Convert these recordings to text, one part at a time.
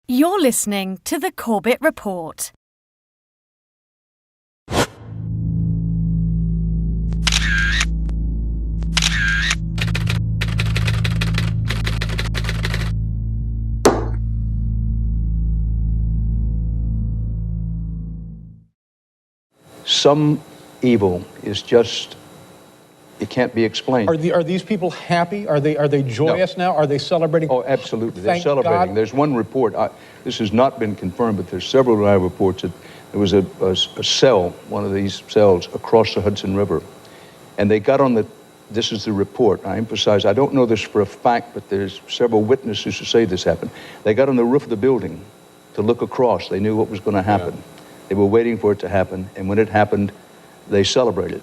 You're listening to the Corbett Report. Some evil is just, it can't be explained. Are these people happy? Are they joyous now? Are they celebrating? Oh, absolutely. They're Thank celebrating. God. There's one report, this has not been confirmed, but there's several live reports that there was a cell, one of these cells, across the Hudson River. And they got on this is the report. I emphasize, I don't know this for a fact, but there's several witnesses who say this happened. They got on the roof of the building to look across. They knew what was going to happen. Yeah. They were waiting for it to happen, and when it happened, they celebrated.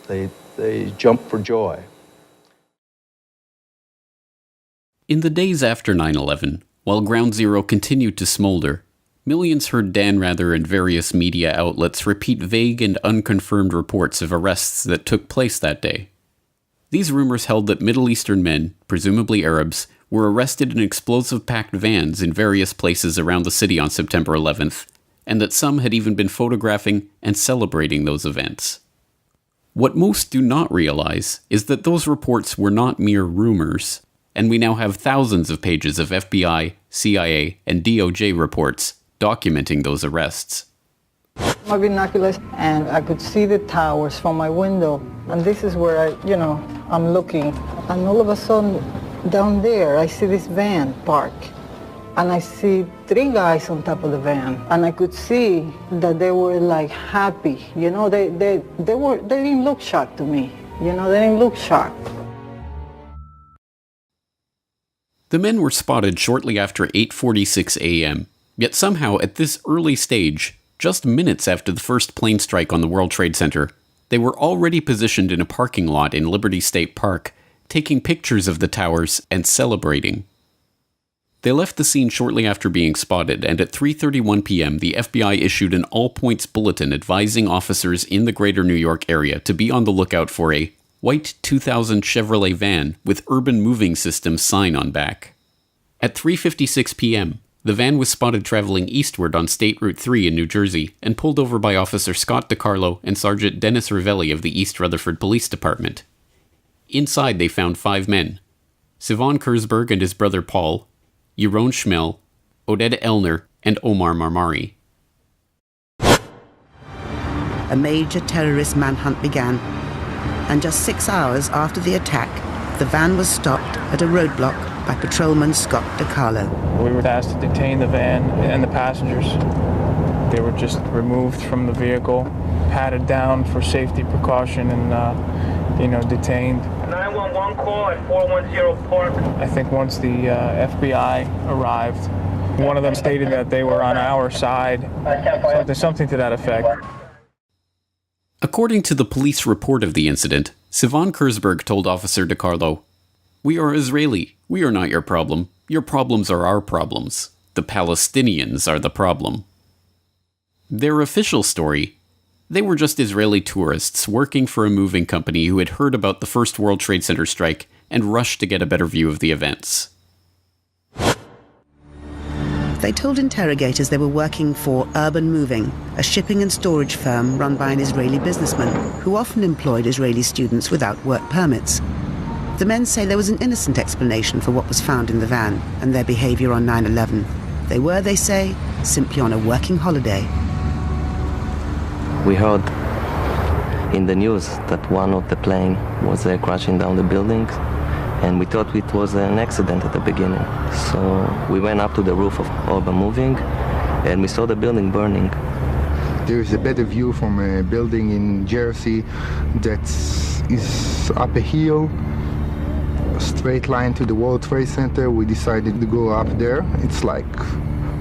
They jumped for joy. In the days after 9/11, while Ground Zero continued to smolder, millions heard Dan Rather and various media outlets repeat vague and unconfirmed reports of arrests that took place that day. These rumors held that Middle Eastern men, presumably Arabs, were arrested in explosive-packed vans in various places around the city on September 11th, and that some had even been photographing and celebrating those events. What most do not realize is that those reports were not mere rumors, and we now have thousands of pages of FBI, CIA, and DOJ reports documenting those arrests. My binoculars, and I could see the towers from my window, and this is where I'm looking, and all of a sudden, down there, I see this van park. And I see three guys on top of the van, and I could see that they were like happy. They didn't look shocked to me. They didn't look shocked. The men were spotted shortly after 8:46 a.m., yet somehow at this early stage, just minutes after the first plane strike on the World Trade Center, they were already positioned in a parking lot in Liberty State Park, taking pictures of the towers and celebrating. They left the scene shortly after being spotted, and at 3:31 p.m. the FBI issued an all-points bulletin advising officers in the greater New York area to be on the lookout for a white 2000 Chevrolet van with Urban Moving Systems sign on back. At 3:56 p.m., the van was spotted traveling eastward on State Route 3 in New Jersey and pulled over by Officer Scott DiCarlo and Sergeant Dennis Ravelli of the East Rutherford Police Department. Inside they found 5 men: Sivan Kurzberg and his brother Paul, Yaron Schmel, Oded Elner, and Omar Marmari. A major terrorist manhunt began, and just 6 hours after the attack, the van was stopped at a roadblock by patrolman Scott DiCarlo. We were asked to detain the van and the passengers. They were just removed from the vehicle, patted down for safety precaution, and detained. 911 call at 410 Park. I think once the FBI arrived, one of them stated that they were on our side. So there's something to that effect. According to the police report of the incident, Sivan Kurzberg told Officer DiCarlo, "We are Israeli. We are not your problem. Your problems are our problems. The Palestinians are the problem." Their official story: they were just Israeli tourists working for a moving company who had heard about the first World Trade Center strike and rushed to get a better view of the events. They told interrogators they were working for Urban Moving, a shipping and storage firm run by an Israeli businessman who often employed Israeli students without work permits. The men say there was an innocent explanation for what was found in the van and their behavior on 9/11. They were, they say, simply on a working holiday. We heard in the news that one of the plane was crashing down the building, and we thought it was an accident at the beginning. So we went up to the roof of Urban Moving, and we saw the building burning. There is a better view from a building in Jersey that is up a hill, a straight line to the World Trade Center. We decided to go up there. It's like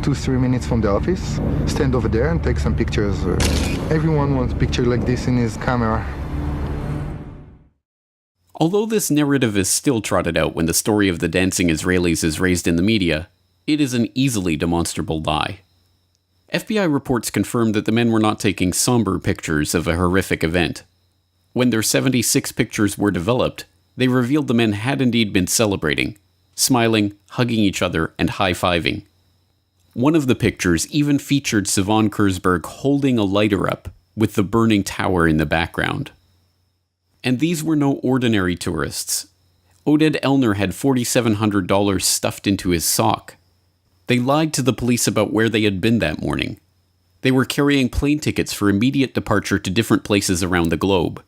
2-3 minutes from the office. Stand over there and take some pictures. Everyone wants a picture like this in his camera. Although this narrative is still trotted out when the story of the dancing Israelis is raised in the media, it is an easily demonstrable lie. FBI reports confirmed that the men were not taking somber pictures of a horrific event. When their 76 pictures were developed, they revealed the men had indeed been celebrating, smiling, hugging each other, and high-fiving. One of the pictures even featured Sivan Kurzberg holding a lighter up with the burning tower in the background. And these were no ordinary tourists. Oded Elner had $4,700 stuffed into his sock. They lied to the police about where they had been that morning. They were carrying plane tickets for immediate departure to different places around the globe.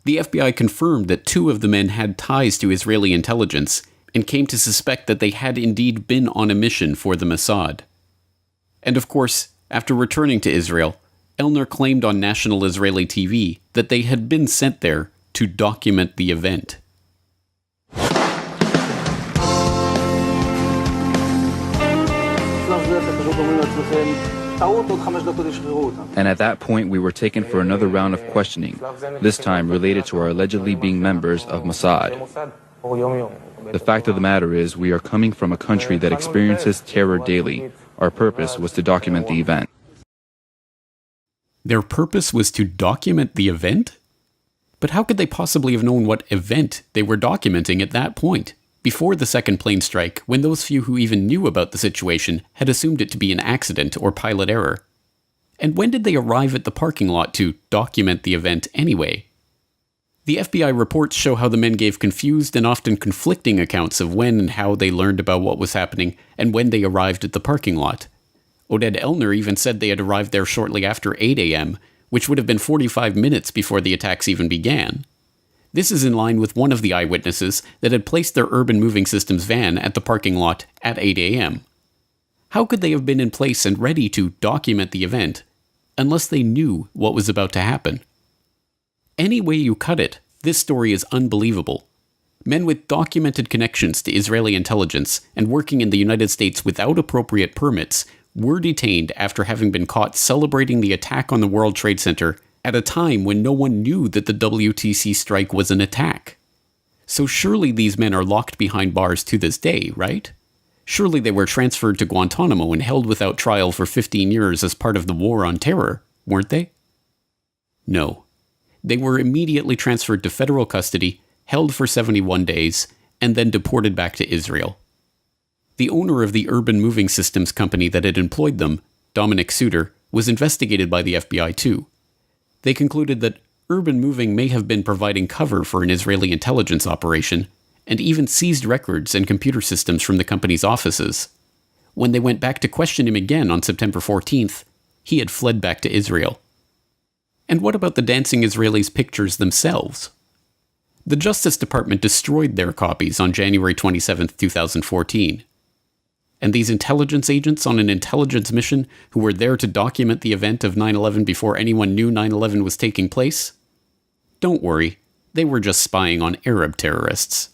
The FBI confirmed that 2 of the men had ties to Israeli intelligence and came to suspect that they had indeed been on a mission for the Mossad. And of course, after returning to Israel, Elner claimed on national Israeli TV that they had been sent there to document the event. And at that point, we were taken for another round of questioning, this time related to our allegedly being members of Mossad. The fact of the matter is, we are coming from a country that experiences terror daily. Our purpose was to document the event. Their purpose was to document the event? But how could they possibly have known what event they were documenting at that point, before the second plane strike, when those few who even knew about the situation had assumed it to be an accident or pilot error? And when did they arrive at the parking lot to document the event anyway? The FBI reports show how the men gave confused and often conflicting accounts of when and how they learned about what was happening and when they arrived at the parking lot. Oded Elner even said they had arrived there shortly after 8 a.m., which would have been 45 minutes before the attacks even began. This is in line with one of the eyewitnesses that had placed their urban moving systems van at the parking lot at 8 a.m. How could they have been in place and ready to document the event unless they knew what was about to happen? Any way you cut it, this story is unbelievable. Men with documented connections to Israeli intelligence and working in the United States without appropriate permits were detained after having been caught celebrating the attack on the World Trade Center at a time when no one knew that the WTC strike was an attack. So surely these men are locked behind bars to this day, right? Surely they were transferred to Guantanamo and held without trial for 15 years as part of the war on terror, weren't they? No. They were immediately transferred to federal custody, held for 71 days, and then deported back to Israel. The owner of the urban moving systems company that had employed them, Dominic Suter, was investigated by the FBI too. They concluded that urban moving may have been providing cover for an Israeli intelligence operation, and even seized records and computer systems from the company's offices. When they went back to question him again on September 14th, he had fled back to Israel. And what about the dancing Israelis' pictures themselves? The Justice Department destroyed their copies on January 27, 2014. And these intelligence agents on an intelligence mission who were there to document the event of 9/11 before anyone knew 9/11 was taking place? Don't worry, they were just spying on Arab terrorists.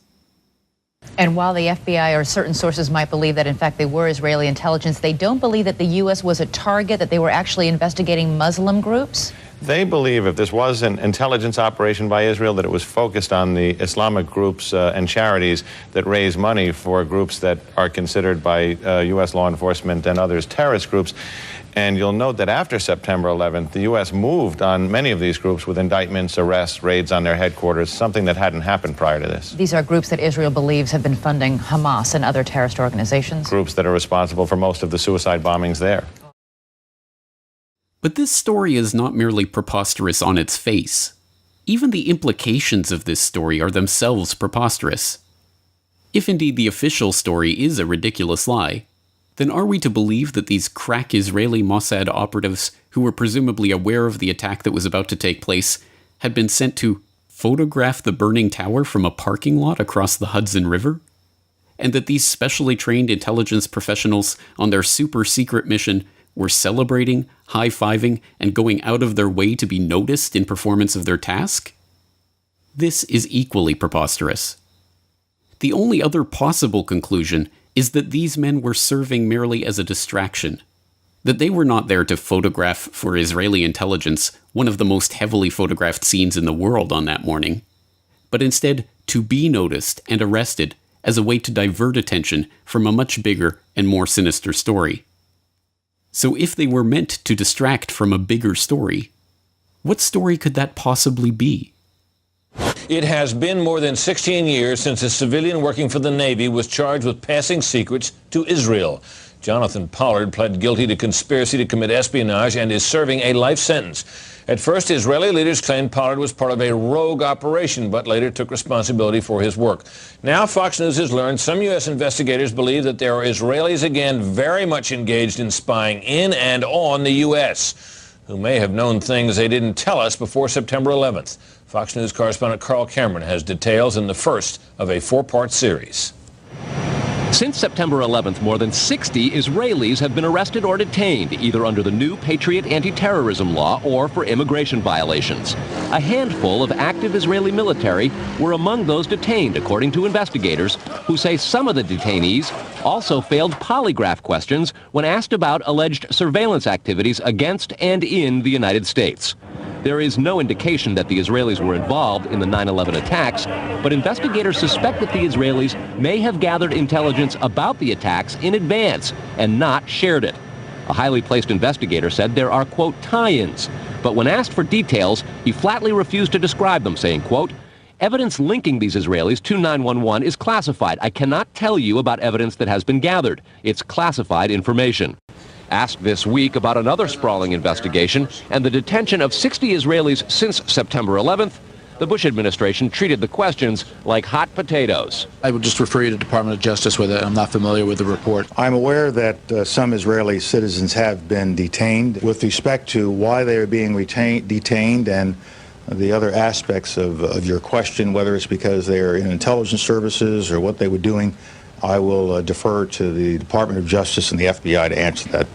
And while the FBI or certain sources might believe that in fact they were Israeli intelligence, they don't believe that the U.S. was a target, that they were actually investigating Muslim groups? They believe if this was an intelligence operation by Israel, that it was focused on the Islamic groups and charities that raise money for groups that are considered by U.S. law enforcement and others terrorist groups. And you'll note that after September 11th, the U.S. moved on many of these groups with indictments, arrests, raids on their headquarters, something that hadn't happened prior to this. These are groups that Israel believes have been funding Hamas and other terrorist organizations? Groups that are responsible for most of the suicide bombings there. But this story is not merely preposterous on its face. Even the implications of this story are themselves preposterous. If indeed the official story is a ridiculous lie, then are we to believe that these crack Israeli Mossad operatives, who were presumably aware of the attack that was about to take place, had been sent to photograph the burning tower from a parking lot across the Hudson River? And that these specially trained intelligence professionals on their super-secret mission were celebrating, high-fiving, and going out of their way to be noticed in performance of their task? This is equally preposterous. The only other possible conclusion is that these men were serving merely as a distraction, that they were not there to photograph for Israeli intelligence one of the most heavily photographed scenes in the world on that morning, but instead to be noticed and arrested as a way to divert attention from a much bigger and more sinister story. So if they were meant to distract from a bigger story, what story could that possibly be? It has been more than 16 years since a civilian working for the Navy was charged with passing secrets to Israel. Jonathan Pollard pled guilty to conspiracy to commit espionage and is serving a life sentence. At first, Israeli leaders claimed Pollard was part of a rogue operation, but later took responsibility for his work. Now, Fox News has learned some U.S. investigators believe that there are Israelis again very much engaged in spying in and on the U.S., who may have known things they didn't tell us before September 11th. Fox News correspondent Carl Cameron has details in the first of a four-part series. Since September 11th, more than 60 Israelis have been arrested or detained, either under the new Patriot anti-terrorism law or for immigration violations. A handful of active Israeli military were among those detained, according to investigators, who say some of the detainees also failed polygraph questions when asked about alleged surveillance activities against and in the United States. There is no indication that the Israelis were involved in the 9/11 attacks, but investigators suspect that the Israelis may have gathered intelligence about the attacks in advance and not shared it. A highly placed investigator said there are, quote, tie-ins, but when asked for details, he flatly refused to describe them, saying, quote, evidence linking these Israelis to 911 is classified. I cannot tell you about evidence that has been gathered. It's classified information. Asked this week about another sprawling investigation and the detention of 60 Israelis since September 11th, the Bush administration treated the questions like hot potatoes. I would just refer you to Department of Justice with it. I'm not familiar with the report. I'm aware that some Israeli citizens have been detained. With respect to why they are being detained and the other aspects of your question, whether it's because they are in intelligence services or what they were doing, I will defer to the Department of Justice and the FBI to answer that.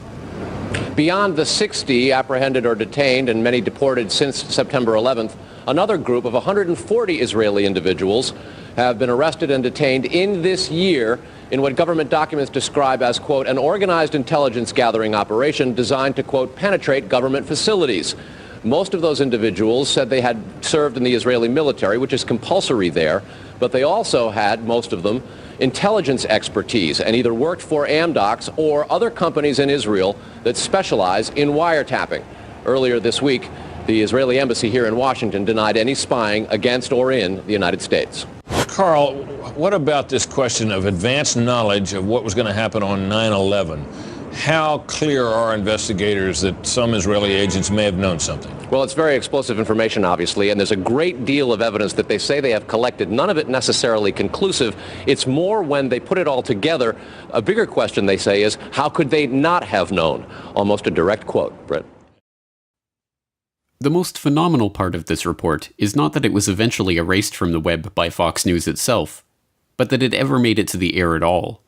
Beyond the 60 apprehended or detained and many deported since September 11th, another group of 140 Israeli individuals have been arrested and detained in this year in what government documents describe as, quote, an organized intelligence gathering operation designed to, quote, penetrate government facilities. Most of those individuals said they had served in the Israeli military, which is compulsory there, but they also had, most of them, intelligence expertise and either worked for Amdocs or other companies in Israel that specialize in wiretapping. Earlier this week, the Israeli embassy here in Washington denied any spying against or in the United States. Carl, what about this question of advanced knowledge of what was going to happen on 9/11? How clear are investigators that some Israeli agents may have known something? Well, it's very explosive information, obviously, and there's a great deal of evidence that they say they have collected, none of it necessarily conclusive. It's more when they put it all together. A bigger question, they say, is how could they not have known? Almost a direct quote, Brett. The most phenomenal part of this report is not that it was eventually erased from the web by Fox News itself, but that it ever made it to the air at all.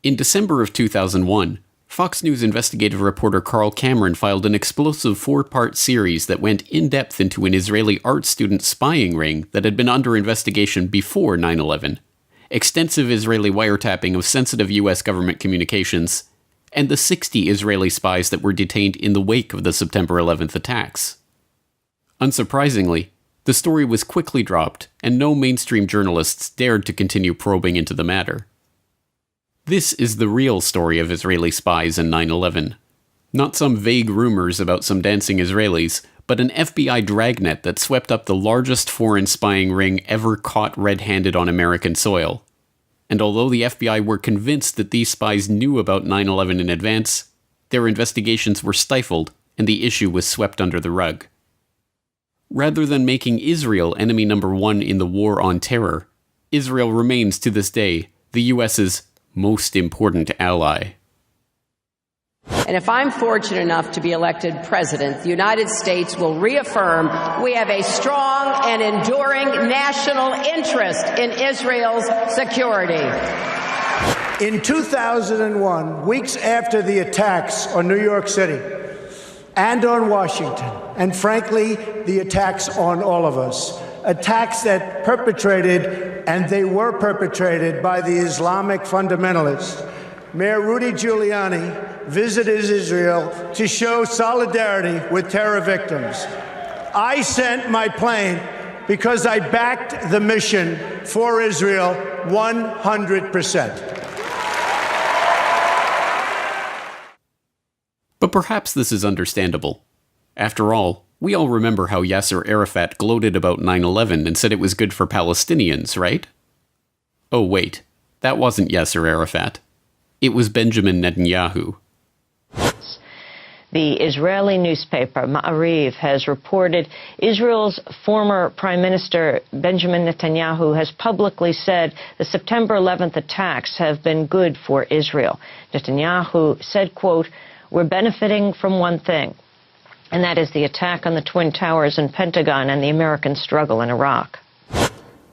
In December of 2001, Fox News investigative reporter Carl Cameron filed an explosive 4-part series that went in-depth into an Israeli art student spying ring that had been under investigation before 9/11, extensive Israeli wiretapping of sensitive US government communications, and the 60 Israeli spies that were detained in the wake of the September 11th attacks. Unsurprisingly, the story was quickly dropped, and no mainstream journalists dared to continue probing into the matter. This is the real story of Israeli spies in 9/11. Not some vague rumors about some dancing Israelis, but an FBI dragnet that swept up the largest foreign spying ring ever caught red-handed on American soil. And although the FBI were convinced that these spies knew about 9/11 in advance, their investigations were stifled and the issue was swept under the rug. Rather than making Israel enemy number one in the war on terror, Israel remains to this day the US's most important ally. And if I'm fortunate enough to be elected president, the United States will reaffirm we have a strong and enduring national interest in Israel's security. In 2001, weeks after the attacks on New York City and on Washington, and frankly, the attacks on all of us, attacks that they were perpetrated by the Islamic fundamentalists, Mayor Rudy Giuliani visited Israel to show solidarity with terror victims. I sent my plane because I backed the mission for Israel 100%. But perhaps this is understandable. After all, we all remember how Yasser Arafat gloated about 9/11 and said it was good for Palestinians, right? Oh wait, that wasn't Yasser Arafat. It was Benjamin Netanyahu. The Israeli newspaper Ma'ariv has reported Israel's former Prime Minister Benjamin Netanyahu has publicly said the September 11th attacks have been good for Israel. Netanyahu said, quote, "We're benefiting from one thing, and that is the attack on the Twin Towers and Pentagon and the American struggle in Iraq."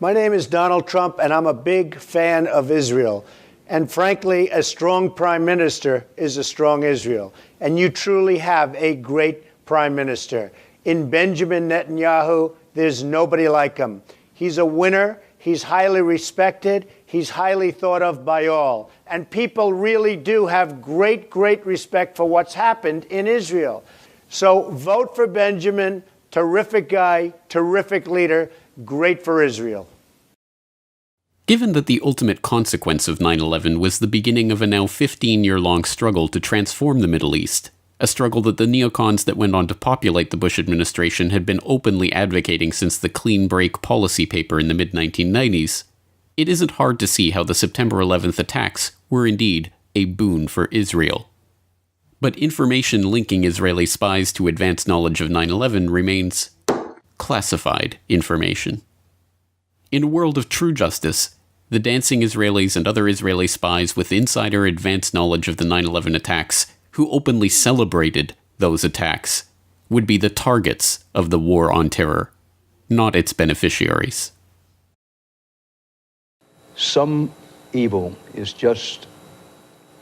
My name is Donald Trump, and I'm a big fan of Israel. And frankly, a strong prime minister is a strong Israel. And you truly have a great prime minister. In Benjamin Netanyahu, there's nobody like him. He's a winner. He's highly respected. He's highly thought of by all. And people really do have great, great respect for what's happened in Israel. So vote for Benjamin. Terrific guy, terrific leader, great for Israel. Given that the ultimate consequence of 9/11 was the beginning of a now 15-year-long struggle to transform the Middle East, a struggle that the neocons that went on to populate the Bush administration had been openly advocating since the clean break policy paper in the mid-1990s, it isn't hard to see how the September 11th attacks were indeed a boon for Israel. But information linking Israeli spies to advance knowledge of 9/11 remains classified information. In a world of true justice, the dancing Israelis and other Israeli spies with insider advance knowledge of the 9/11 attacks, who openly celebrated those attacks, would be the targets of the war on terror, not its beneficiaries. Some evil is just,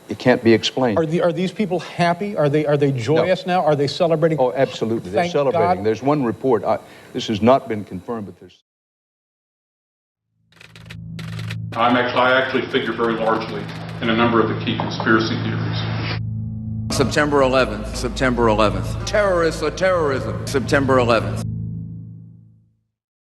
it can't be explained. Are these people happy? Are they joyous now? Are they celebrating? Oh, absolutely. They're Thank celebrating. God. There's one report. This has not been confirmed, but there's... I actually figure very largely in a number of the key conspiracy theories. September 11th, September 11th. Terrorists or terrorism, September 11th.